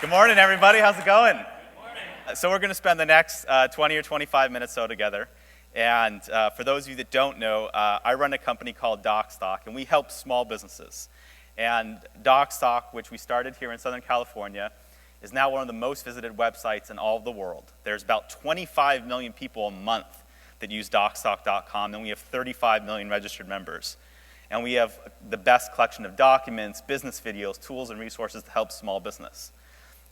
Good morning, everybody. How's it going? Good morning. So we're going to spend the next 20 or 25 minutes so together. And for those of you that don't know, I run a company called DocStock, and we help small businesses. And DocStock, which we started here in Southern California, is now one of the most visited websites in all of the world. There's about 25 million people a month that use DocStock.com, and we have 35 million registered members. And we have the best collection of documents, business videos, tools, and resources to help small business.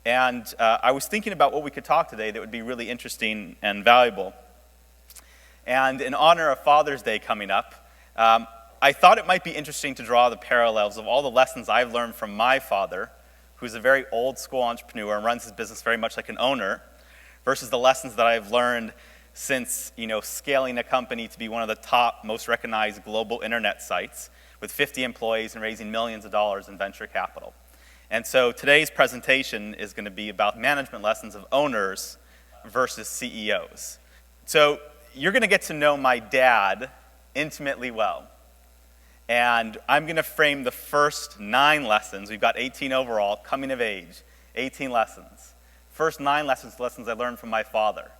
And I was thinking about what we could talk today that would be really interesting and valuable. And in honor of Father's Day coming up, I thought it might be interesting to draw the parallels of all the lessons I've learned from my father, who's a very old school entrepreneur and runs his business very much like an owner, versus the lessons that I've learned since scaling a company to be one of the top, most recognized global internet sites with 50 employees and raising millions of dollars in venture capital. And so today's presentation is going to be about management lessons of owners versus CEOs. So you're going to get to know my dad intimately well. And I'm going to frame the first 9 lessons. We've got 18 overall, coming of age, 18 lessons. First 9 lessons I learned from my father.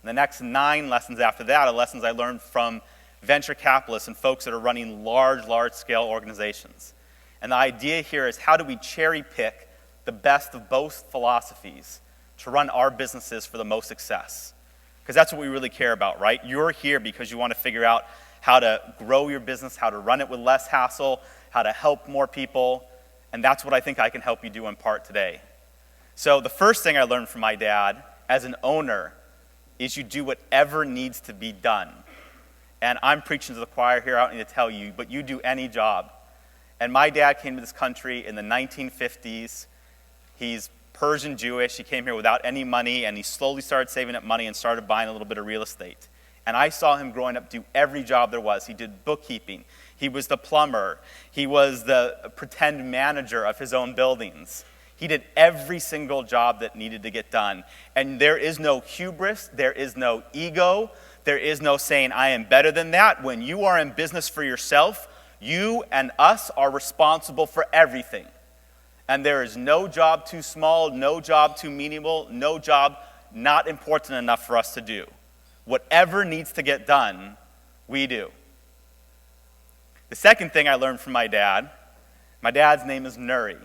And the next 9 lessons after that are lessons I learned from venture capitalists and folks that are running large-scale organizations. And the idea here is how do we cherry pick the best of both philosophies to run our businesses for the most success? Because that's what we really care about, right? You're here because you want to figure out how to grow your business, how to run it with less hassle, how to help more people, and that's what I think I can help you do in part today. So the first thing I learned from my dad as an owner is you do whatever needs to be done. And I'm preaching to the choir here, I don't need to tell you, but you do any job. And my dad came to this country in the 1950s. He's Persian Jewish. He came here without any money, and he slowly started saving up money and started buying a little bit of real estate. And I saw him growing up do every job there was. He did bookkeeping. He was the plumber. He was the pretend manager of his own buildings. He did every single job that needed to get done. And there is no hubris. There is no ego. There is no saying, I am better than that. When you are in business for yourself, you and us are responsible for everything. And there is no job too small, no job too menial, no job not important enough for us to do. Whatever needs to get done, we do. The second thing I learned from my dad's name is Nuri.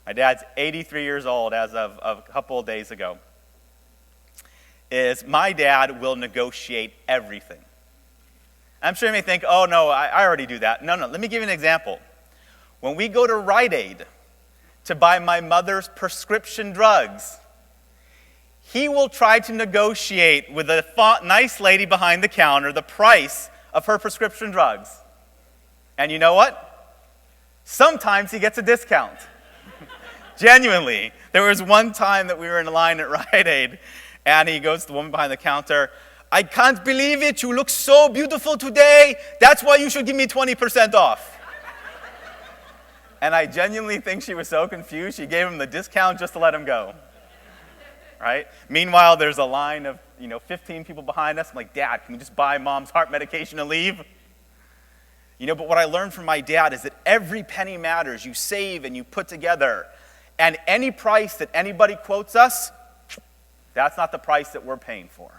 My dad's 83 years old as of a couple of days ago. Is my dad will negotiate everything. I'm sure you may think, oh no, I already do that. No, let me give you an example. When we go to Rite Aid to buy my mother's prescription drugs, he will try to negotiate with a nice lady behind the counter the price of her prescription drugs. And you know what? Sometimes he gets a discount. Genuinely. There was one time that we were in line at Rite Aid, and he goes to the woman behind the counter, I can't believe it, you look so beautiful today, that's why you should give me 20% off. And I genuinely think she was so confused, she gave him the discount just to let him go. Right? Meanwhile, there's a line of 15 people behind us. I'm like, Dad, can we just buy Mom's heart medication and leave? But what I learned from my dad is that every penny matters. You save and you put together. And any price that anybody quotes us, that's not the price that we're paying for.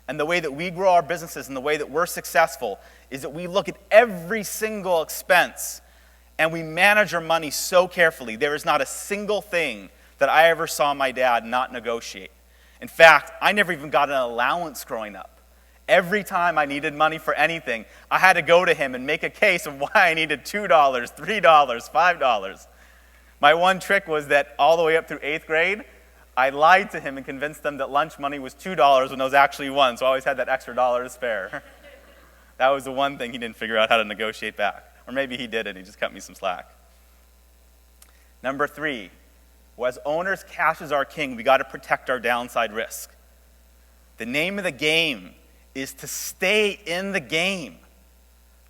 And the way that we grow our businesses and the way that we're successful is that we look at every single expense and we manage our money so carefully. There is not a single thing that I ever saw my dad not negotiate. In fact, I never even got an allowance growing up. Every time I needed money for anything, I had to go to him and make a case of why I needed $2, $3, $5. My one trick was that all the way up through 8th grade, I lied to him and convinced them that lunch money was $2 when it was actually $1, so I always had that extra dollar to spare. That was the one thing he didn't figure out how to negotiate back. Or maybe he did and he just cut me some slack. Number 3, as owners, cash is our king. We got to protect our downside risk. The name of the game is to stay in the game.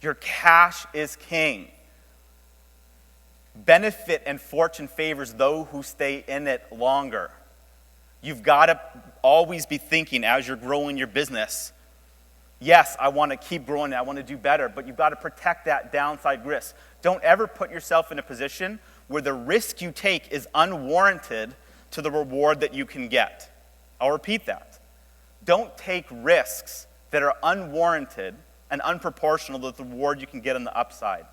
Your cash is king. Benefit and fortune favors those who stay in it longer. You've got to always be thinking as you're growing your business, yes, I want to keep growing, I want to do better, but you've got to protect that downside risk. Don't ever put yourself in a position where the risk you take is unwarranted to the reward that you can get. I'll repeat that. Don't take risks that are unwarranted and unproportional to the reward you can get on the upside.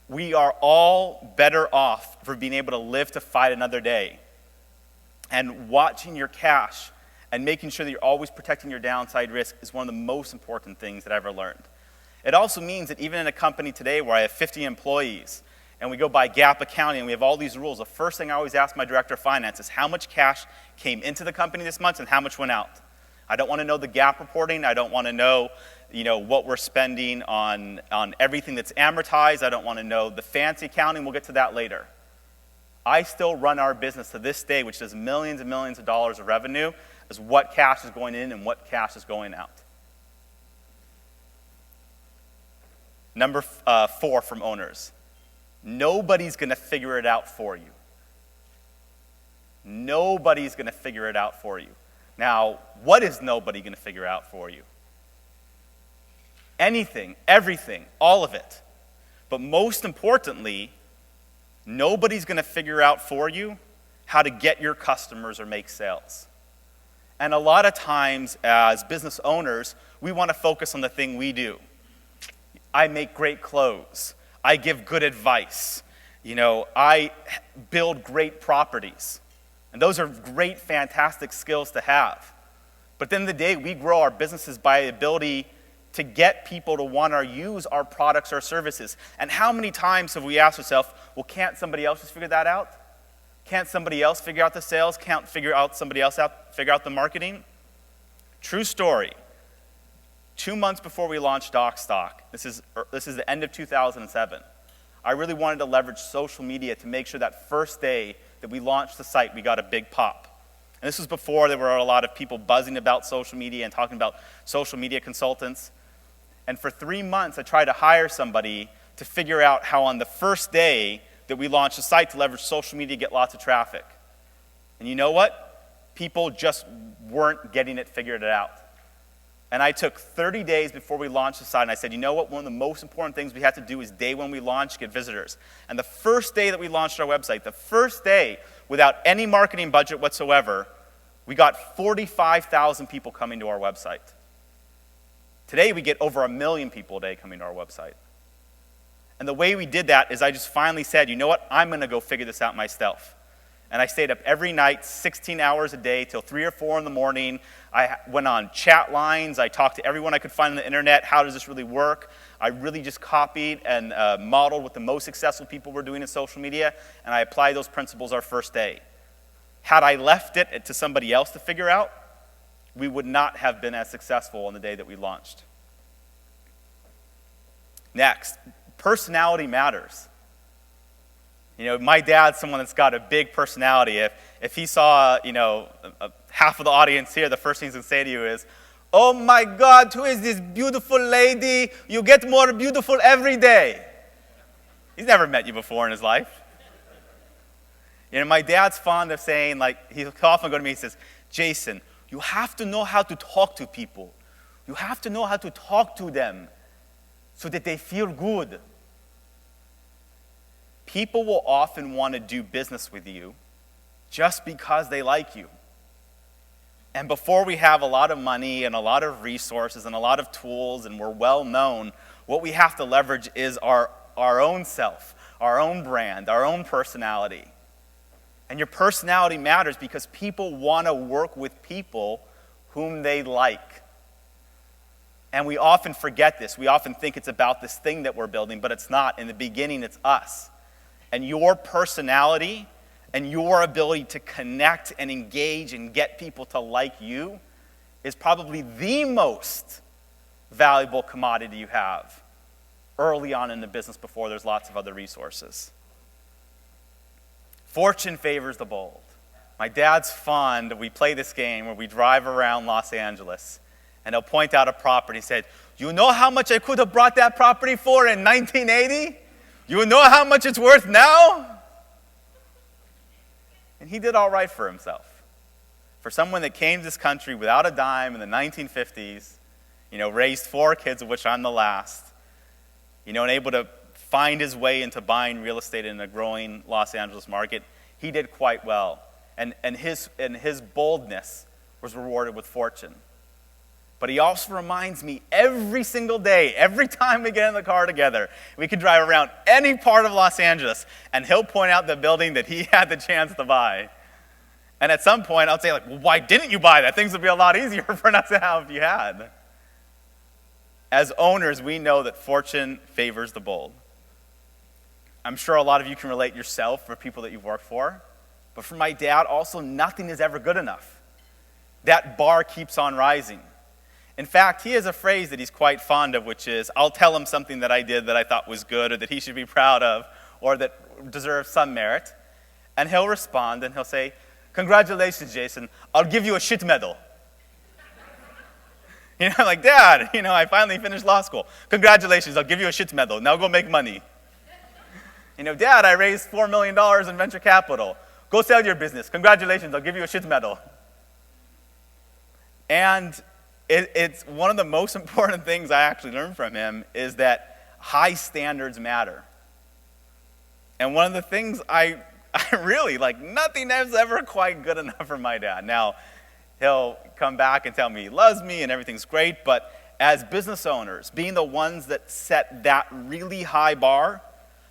We are all better off for being able to live to fight another day. And watching your cash and making sure that you're always protecting your downside risk is one of the most important things that I've ever learned. It also means that even in a company today where I have 50 employees and we go by GAAP accounting and we have all these rules, the first thing I always ask my director of finance is how much cash came into the company this month and how much went out. I don't want to know the GAAP reporting. I don't want to know, what we're spending on everything that's amortized. I don't want to know the fancy accounting. We'll get to that later. I still run our business to this day, which does millions and millions of dollars of revenue, as what cash is going in and what cash is going out. Number 4 from owners. Nobody's going to figure it out for you. Nobody's going to figure it out for you. Now, what is nobody going to figure out for you? Anything, everything, all of it. But most importantly, nobody's going to figure out for you how to get your customers or make sales. And a lot of times as business owners, we want to focus on the thing we do. I make great clothes. I give good advice. I build great properties. And those are great, fantastic skills to have. But at the end of the day, we grow our businesses by the ability to get people to want to use our products or services. And how many times have we asked ourselves, well, can't somebody else just figure that out? Can't somebody else figure out the sales? Can't figure out somebody else figure out the marketing? True story. 2 months before we launched DocStock, this is the end of 2007, I really wanted to leverage social media to make sure that first day that we launched the site, we got a big pop. And this was before there were a lot of people buzzing about social media and talking about social media consultants. And for 3 months, I tried to hire somebody to figure out how on the first day that we launched the site to leverage social media to get lots of traffic. And you know what? People just weren't getting it figured out. And I took 30 days before we launched the site, and I said, you know what? One of the most important things we have to do is day when we launch, get visitors. And the first day that we launched our website, the first day, without any marketing budget whatsoever, we got 45,000 people coming to our website. Today, we get over 1 million people a day coming to our website. And the way we did that is I just finally said, you know what? I'm going to go figure this out myself. And I stayed up every night, 16 hours a day, till 3 or 4 in the morning. I went on chat lines. I talked to everyone I could find on the internet. How does this really work? I really just copied and modeled what the most successful people were doing in social media, and I applied those principles our first day. Had I left it to somebody else to figure out, we would not have been as successful on the day that we launched. Next, personality matters. My dad's someone that's got a big personality. If he saw, half of the audience here, the first thing he's going to say to you is, oh my God, who is this beautiful lady? You get more beautiful every day. He's never met you before in his life. My dad's fond of saying, he'll often go to me and he says, Jason, you have to know how to talk to people. You have to know how to talk to them so that they feel good. People will often want to do business with you just because they like you. And before we have a lot of money and a lot of resources and a lot of tools and we're well known, what we have to leverage is our own self, our own brand, our own personality. And your personality matters because people want to work with people whom they like. And we often forget this. We often think it's about this thing that we're building, but it's not. In the beginning, it's us. And your personality and your ability to connect and engage and get people to like you is probably the most valuable commodity you have early on in the business before there's lots of other resources. Fortune favors the bold. My dad's fond, we play this game where we drive around Los Angeles and he'll point out a property and say, you know how much I could have brought that property for in 1980? You know how much it's worth now? And he did all right for himself. For someone that came to this country without a dime in the 1950s, raised 4 kids, of which I'm the last, and able to find his way into buying real estate in a growing Los Angeles market, he did quite well. And his boldness was rewarded with fortune. But he also reminds me every single day, every time we get in the car together, we can drive around any part of Los Angeles, and he'll point out the building that he had the chance to buy. And at some point, I'll say, like, well, why didn't you buy that? Things would be a lot easier for us to have if you had. As owners, we know that fortune favors the bold. I'm sure a lot of you can relate yourself for people that you've worked for. But for my dad, also, nothing is ever good enough. That bar keeps on rising. In fact, he has a phrase that he's quite fond of, which is, I'll tell him something that I did that I thought was good or that he should be proud of or that deserves some merit. And he'll respond and he'll say, congratulations, Jason, I'll give you a shit medal. Like, Dad, I finally finished law school. Congratulations, I'll give you a shit medal. Now go make money. Dad, I raised $4 million in venture capital. Go sell your business. Congratulations, I'll give you a shit medal. And it's one of the most important things I actually learned from him is that high standards matter. And one of the things I really, nothing is ever quite good enough for my dad. Now, he'll come back and tell me he loves me and everything's great, but as business owners, being the ones that set that really high bar,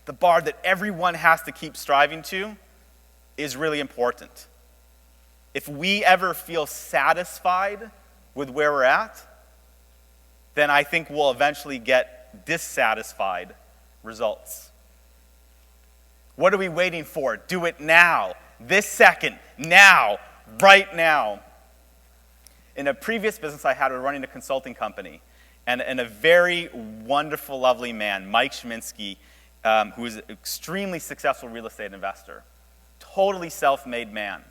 the bar that everyone has to keep striving to, is really important. If we ever feel satisfied with where we're at, then I think we'll eventually get dissatisfied results. What are we waiting for? Do it now, this second, now, right now. In a previous business I had, we were running a consulting company, and a very wonderful, lovely man, Mike Sheminsky, who was an extremely successful real estate investor, totally self-made man,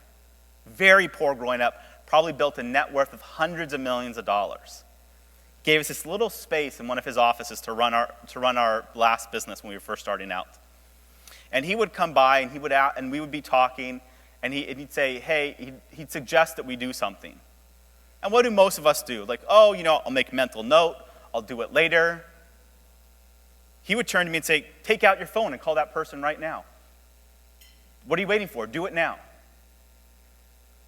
very poor growing up, probably built a net worth of hundreds of millions of dollars. Gave us this little space in one of his offices to run our last business when we were first starting out. And he would come by and we would be talking, and he'd say, hey, he'd suggest that we do something. And what do most of us do? Like, oh, I'll make a mental note, I'll do it later. He would turn to me and say, take out your phone and call that person right now. What are you waiting for? Do it now.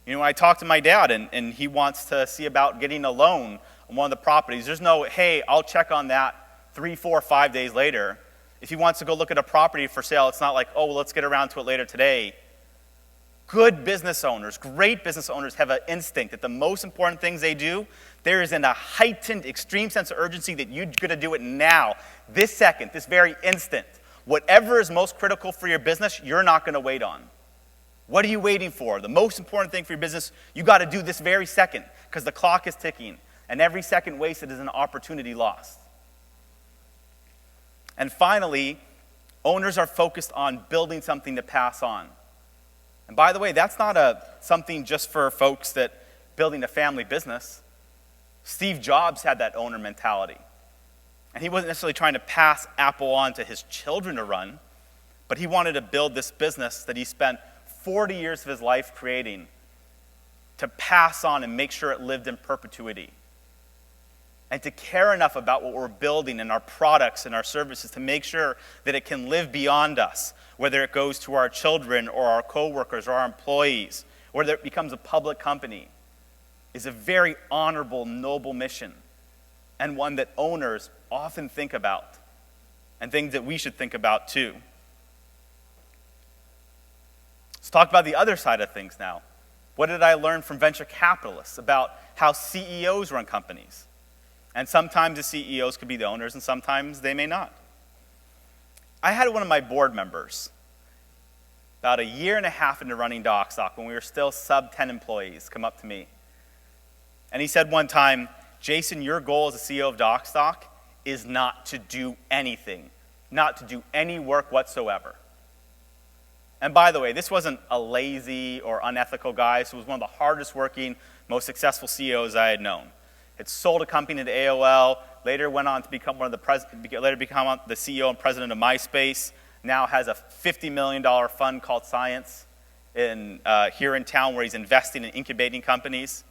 I talked to my dad, and he wants to see about getting a loan on one of the properties. There's no, hey, I'll check on that 3, 4, 5 days later. If he wants to go look at a property for sale, it's not like, oh, well, let's get around to it later today. Good business owners, great business owners have an instinct that the most important things they do, there is a heightened, extreme sense of urgency that you're going to do it now, this second, this very instant. Whatever is most critical for your business, you're not going to wait on. What are you waiting for? The most important thing for your business, you got to do this very second because the clock is ticking, and every second wasted is an opportunity lost. And finally, owners are focused on building something to pass on. And by the way, that's not something just for folks that building a family business. Steve Jobs had that owner mentality. And he wasn't necessarily trying to pass Apple on to his children to run, but he wanted to build this business that he spent 40 years of his life creating to pass on and make sure it lived in perpetuity. And to care enough about what we're building and our products and our services to make sure that it can live beyond us, whether it goes to our children or our coworkers or our employees, whether it becomes a public company, is a very honorable, noble mission, and one that owners often think about, and things that we should think about too. Let's talk about the other side of things now. What did I learn from venture capitalists about how CEOs run companies? And sometimes the CEOs could be the owners, and sometimes they may not. I had one of my board members, about a year and a half into running DocStock, when we were still sub 10 employees, come up to me. And he said one time, Jason, your goal as a CEO of DocStock is not to do anything, not to do any work whatsoever. And by the way, this wasn't a lazy or unethical guy. This was one of the hardest working, most successful CEOs I had known. Had sold a company to AOL, later went on to become the CEO and president of MySpace, now has a $50 million fund called Science here in town where he's investing in incubating companies.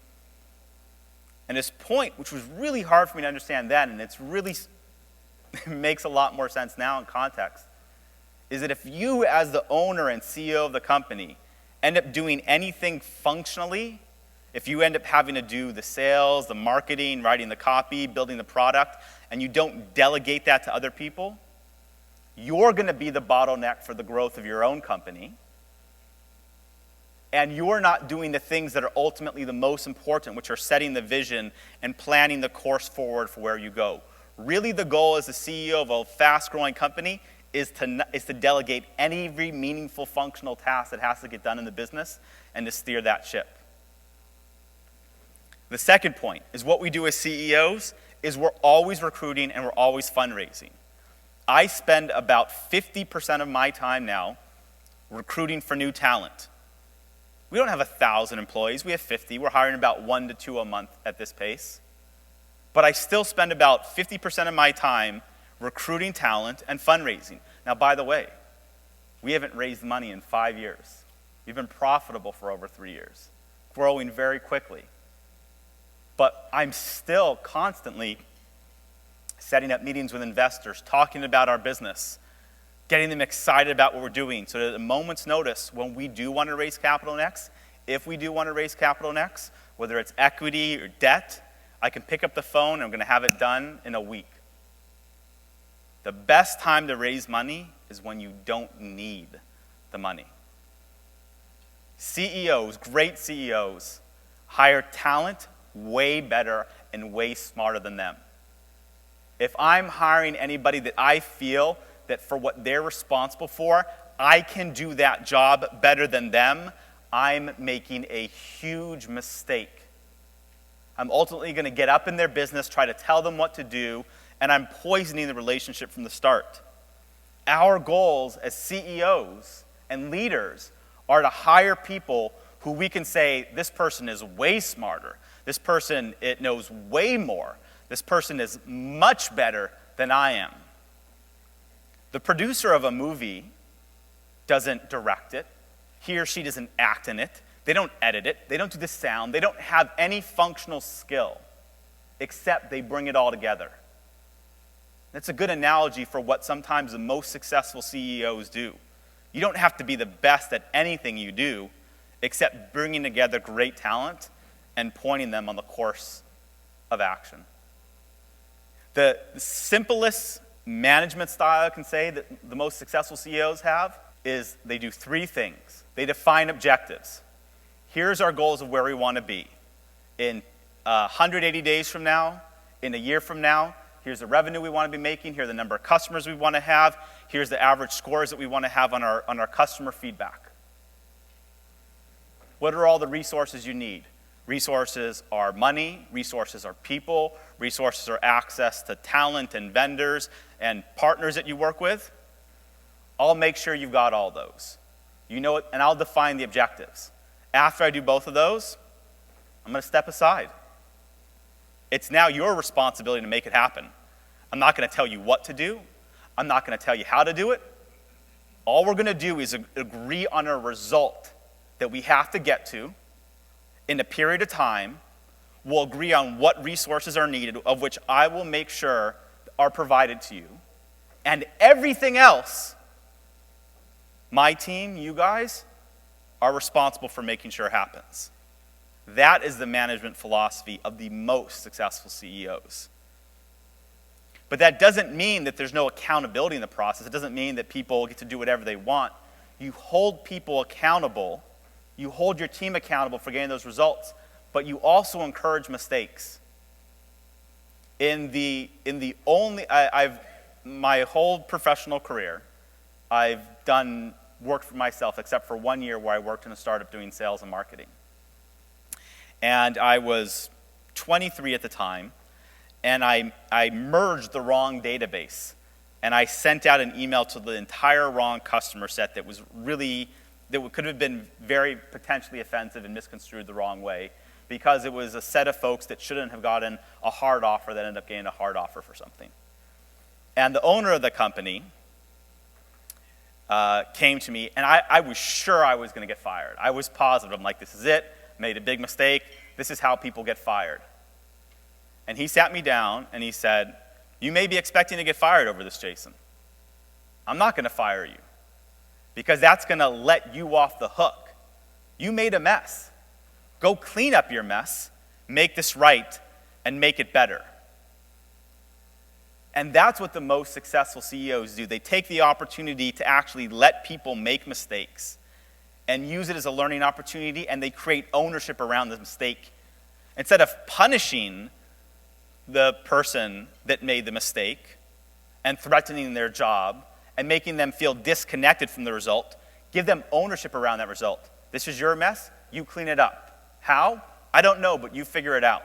And his point, which was really hard for me to understand then, and it's really makes a lot more sense now in context, is that if you as the owner and CEO of the company end up doing anything functionally, if you end up having to do the sales, the marketing, writing the copy, building the product, and you don't delegate that to other people, you're going to be the bottleneck for the growth of your own company. And you're not doing the things that are ultimately the most important, which are setting the vision and planning the course forward for where you go. Really, the goal as the CEO of a fast-growing company is to delegate every meaningful functional task that has to get done in the business and to steer that ship. The second point is what we do as CEOs is we're always recruiting and we're always fundraising. I spend about 50% of my time now recruiting for new talent. We don't have 1,000 employees, we have 50. We're hiring about 1 to 2 a month at this pace. But I still spend about 50% of my time recruiting talent and fundraising. Now, by the way, we haven't raised money in 5 years. We've been profitable for over 3 years, growing very quickly. But I'm still constantly setting up meetings with investors, talking about our business, getting them excited about what we're doing, so that at a moment's notice, when we do want to raise capital next, if we do want to raise capital next, whether it's equity or debt, I can pick up the phone and I'm going to have it done in a week. The best time to raise money is when you don't need the money. CEOs, great CEOs, hire talent way better and way smarter than them. If I'm hiring anybody that I feel that for what they're responsible for, I can do that job better than them, I'm making a huge mistake. I'm ultimately going to get up in their business, try to tell them what to do, and I'm poisoning the relationship from the start. Our goals as CEOs and leaders are to hire people who we can say, this person is way smarter, this person it knows way more, this person is much better than I am. The producer of a movie doesn't direct it. He or she doesn't act in it. They don't edit it. They don't do the sound. They don't have any functional skill, except they bring it all together. That's a good analogy for what sometimes the most successful CEOs do. You don't have to be the best at anything you do, except bringing together great talent and pointing them on the course of action. The simplest management style I can say that the most successful CEOs have is they do 3 things. They define objectives. Here's our goals of where we want to be. In 180 days from now, in a year from now, here's the revenue we want to be making, here are the number of customers we want to have, here's the average scores that we want to have on our customer feedback. What are all the resources you need? Resources are money, resources are people, resources are access to talent and vendors and partners that you work with. I'll make sure you've got all those. You know it, and I'll define the objectives. After I do both of those, I'm going to step aside. It's now your responsibility to make it happen. I'm not going to tell you what to do. I'm not going to tell you how to do it. All we're going to do is agree on a result that we have to get to in a period of time. We'll agree on what resources are needed, of which I will make sure are provided to you. And everything else, my team, you guys, are responsible for making sure it happens. That is the management philosophy of the most successful CEOs. But that doesn't mean that there's no accountability in the process. It doesn't mean that people get to do whatever they want. You hold people accountable. You hold your team accountable for getting those results, but you also encourage mistakes. My whole professional career, I've worked for myself except for 1 year where I worked in a startup doing sales and marketing. And I was 23 at the time, and I merged the wrong database. And I sent out an email to the entire wrong customer set that could have been very potentially offensive and misconstrued the wrong way, because it was a set of folks that shouldn't have gotten a hard offer that ended up getting a hard offer for something. And the owner of the company came to me, and I was sure I was going to get fired. I was positive. I'm like, this is it. Made a big mistake. This is how people get fired. And he sat me down and he said, you may be expecting to get fired over this, Jason. I'm not going to fire you, because that's going to let you off the hook You made a mess. Go clean up your mess, make this right, and make it better. And that's what the most successful CEOs do. They take the opportunity to actually let people make mistakes and use it as a learning opportunity, and they create ownership around the mistake. Instead of punishing the person that made the mistake and threatening their job and making them feel disconnected from the result, give them ownership around that result. This is your mess, you clean it up. How? I don't know, but you figure it out.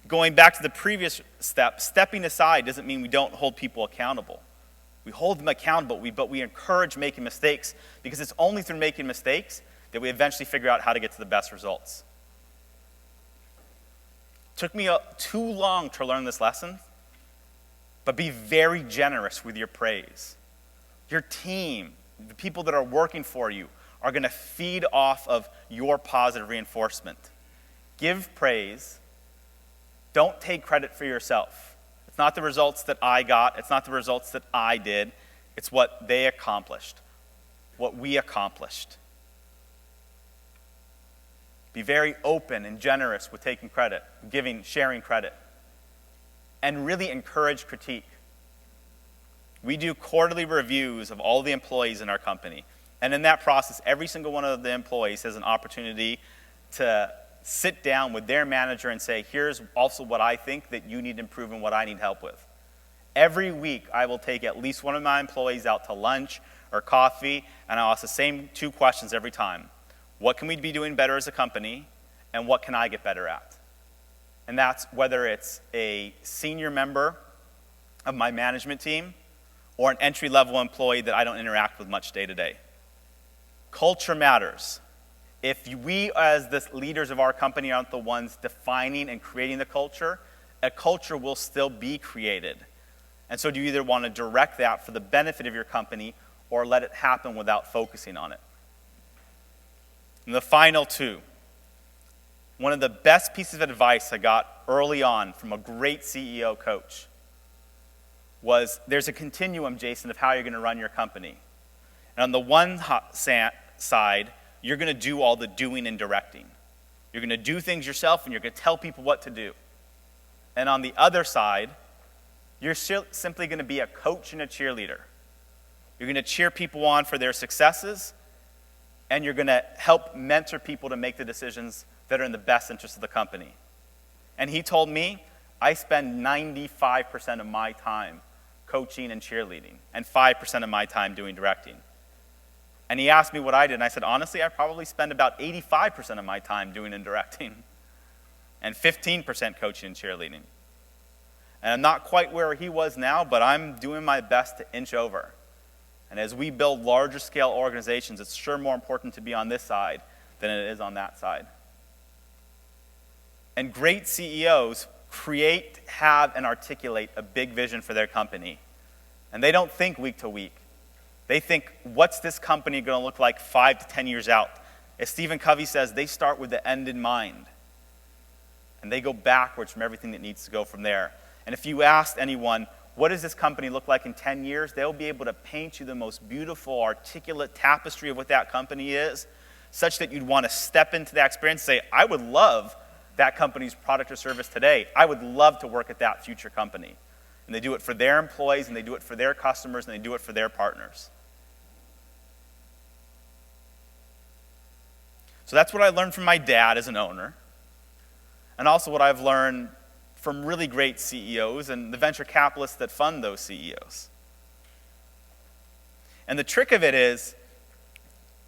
Going back to the previous step, stepping aside doesn't mean we don't hold people accountable. We hold them accountable, but we encourage making mistakes, because it's only through making mistakes that we eventually figure out how to get to the best results. Took me too long to learn this lesson, but be very generous with your praise. Your team, the people that are working for you, are going to feed off of your positive reinforcement. Give praise. Don't take credit for yourself. It's not the results that I got. It's not the results that I did. It's what they accomplished, what we accomplished. Be very open and generous with taking credit, sharing credit, and really encourage critique. We do quarterly reviews of all the employees in our company. And in that process, every single one of the employees has an opportunity to sit down with their manager and say, here's also what I think that you need to improve and what I need help with. Every week, I will take at least one of my employees out to lunch or coffee, and I'll ask the same two questions every time. What can we be doing better as a company, and what can I get better at? And that's whether it's a senior member of my management team or an entry-level employee that I don't interact with much day to day. Culture matters. If we, as the leaders of our company, aren't the ones defining and creating the culture, a culture will still be created. And so do you either want to direct that for the benefit of your company or let it happen without focusing on it? And the final two. One of the best pieces of advice I got early on from a great CEO coach was, there's a continuum, Jason, of how you're going to run your company. And on the one side, you're going to do all the doing and directing. You're going to do things yourself, and you're going to tell people what to do. And on the other side, you're simply going to be a coach and a cheerleader. You're going to cheer people on for their successes, and you're going to help mentor people to make the decisions that are in the best interest of the company. And he told me, I spend 95% of my time coaching and cheerleading, and 5% of my time doing directing. And he asked me what I did, and I said, honestly, I probably spend about 85% of my time doing and directing, and 15% coaching and cheerleading. And I'm not quite where he was now, but I'm doing my best to inch over. And as we build larger scale organizations, it's sure more important to be on this side than it is on that side. And great CEOs create, have, and articulate a big vision for their company. And they don't think week to week. They think, what's this company going to look like 5 to 10 years out? As Stephen Covey says, they start with the end in mind. And they go backwards from everything that needs to go from there. And if you asked anyone, what does this company look like in 10 years? They'll be able to paint you the most beautiful, articulate tapestry of what that company is, such that you'd want to step into that experience and say, I would love that company's product or service today. I would love to work at that future company. And they do it for their employees, and they do it for their customers, and they do it for their partners. So that's what I learned from my dad as an owner, and also what I've learned from really great CEOs and the venture capitalists that fund those CEOs. And the trick of it is,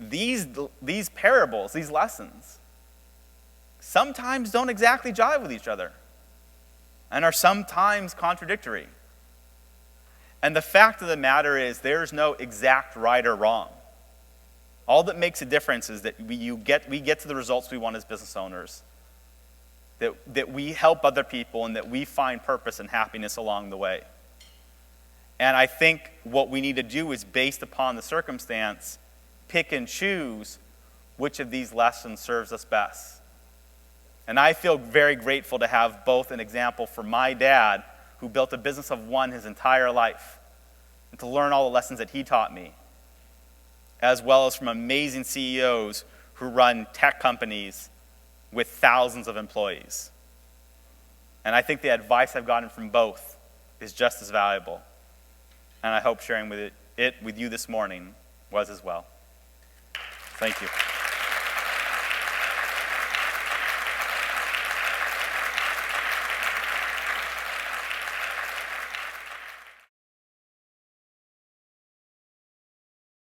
these parables, these lessons, sometimes don't exactly jive with each other and are sometimes contradictory. And the fact of the matter is, there's no exact right or wrong. All that makes a difference is that we get to the results we want as business owners, that we help other people, and that we find purpose and happiness along the way. And I think what we need to do is, based upon the circumstance, pick and choose which of these lessons serves us best. And I feel very grateful to have both an example for my dad, who built a business of one his entire life, and to learn all the lessons that he taught me, as well as from amazing CEOs who run tech companies with thousands of employees. And I think the advice I've gotten from both is just as valuable. And I hope sharing it with you this morning was as well. Thank you.